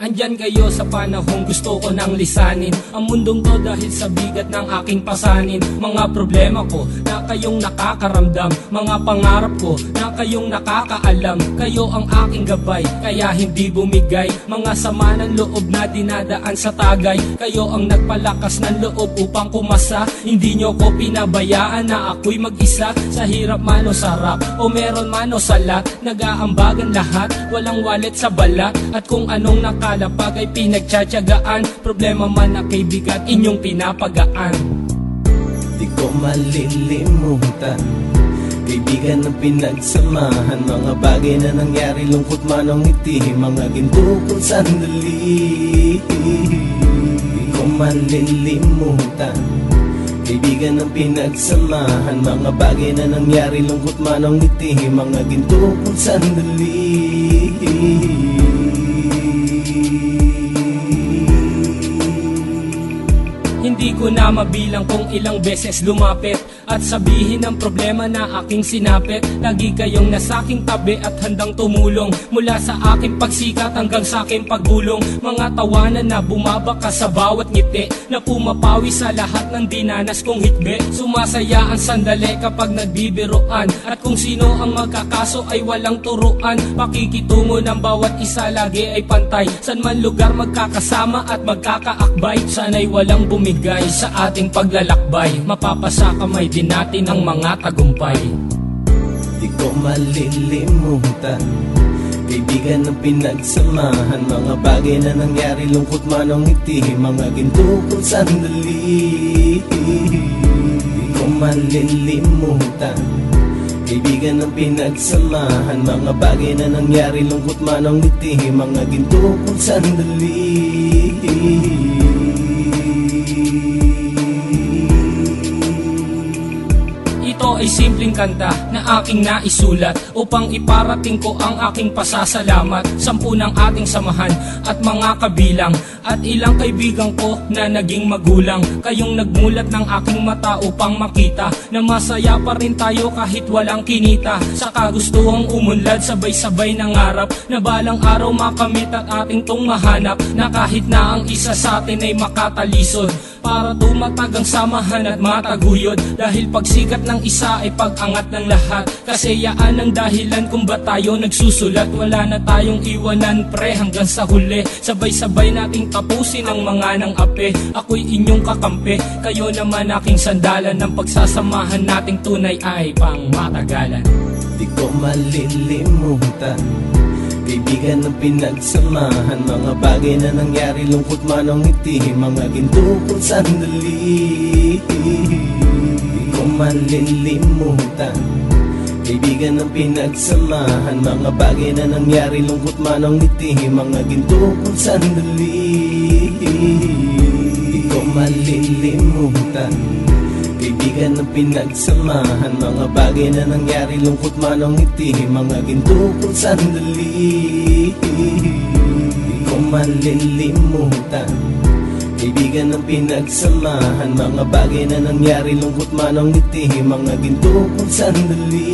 Andyan kayo sa panahong gusto ko nang lisanin ang mundong to dahil sa bigat ng aking pasanin. Mga problema ko na kayong nakakaramdam, mga pangarap ko na kayong nakakaalam. Kayo ang aking gabay, kaya hindi bumigay. Mga sama ng loob na dinadaan sa tagay, kayo ang nagpalakas ng loob upang kumasa. Hindi nyo ko pinabayaan na ako'y mag-isa. Sa hirap man o sarap, o meron man o salat, nag-aambagan lahat, walang wallet sa balat. At kung anong nakalapag ay pinagtsatsagaan, problema man na kaibigan, inyong pinapagaan. Di ko malilimutan, kaibigan ng pinagsamahan, mga bagay na nangyari, lungkot man o ngiti, mga ginto kong sandali. Di ko malilimutan, kaibigan ng pinagsamahan, mga bagay na nangyari, lungkot man o ngiti, mga ginto kong sandali. Hindi ko na mabilang kung ilang beses lumapit at sabihin ang problema na aking sinapit. Lagi kayong nasa aking tabi at handang tumulong, mula sa aking pagsikat hanggang sa aking paggulong. Mga tawanan na bumabaka sa bawat ngiti, na pumapawi sa lahat ng dinanas kong hitbe. Sumasaya ang sandali kapag nagbibiroan, at kung sino ang magkakaso ay walang turuan. Pakikitungo ng bawat isa lagi ay pantay, san man lugar magkakasama at magkakaakbay. Sana'y walang bumigay sa ating paglalakbay, mapapasa kamay din natin ang mga tagumpay. Di ko malilimutan, kaibigan ng pinagsamahan, mga bagay na nangyari, lungkot man o ngiti, mga ginto kong sandali. Di ko malilimutan, kaibigan ng pinagsamahan, mga bagay na nangyari, lungkot man o ngiti, mga ginto kong sandali. Ito ay simpleng kanta na aking naisulat upang iparating ko ang aking pasasalamat. 10 ng ating samahan at mga kabilang, at ilang kaibigan ko na naging magulang. Kayong nagmulat ng aking mata upang makita na masaya pa rin tayo kahit walang kinita. Sa kagustuhang umunlad, sabay-sabay nangarap na balang araw makamit at ating tong mahanap, na kahit na ang isa sa atin ay makatalisod, para tumatag ang samahan at mataguyod. Dahil pagsikat ng isa ay pag-angat ng lahat, kasi yaan ang dahilan kung ba tayo nagsusulat. Wala na tayong iwanan pre hanggang sa huli, sabay-sabay nating tapusin ang mga nang ape. Ako'y inyong kakampi, kayo naman aking sandalan, ng pagsasamahan nating tunay ay pang matagalan. Di ko malilimutan, kaibigan ng pinagsamahan, mga bagay na nangyari, lungkot man o ngiti, mga ginto kong sandali. Di ko malilimutan, kaibigan ng pinagsamahan, mga bagay na nangyari, lungkot man o ngiti, mga ginto kong sandali. Di ko malilimutan, kaibigan ng pinagsamahan, mga bagay na nangyari, lungkot man o ngiti, mga ginto kong sandali. Di ko malilimutan, kaibigan ng pinagsamahan, mga bagay na nangyari, lungkot man o ngiti, mga ginto kong sandali.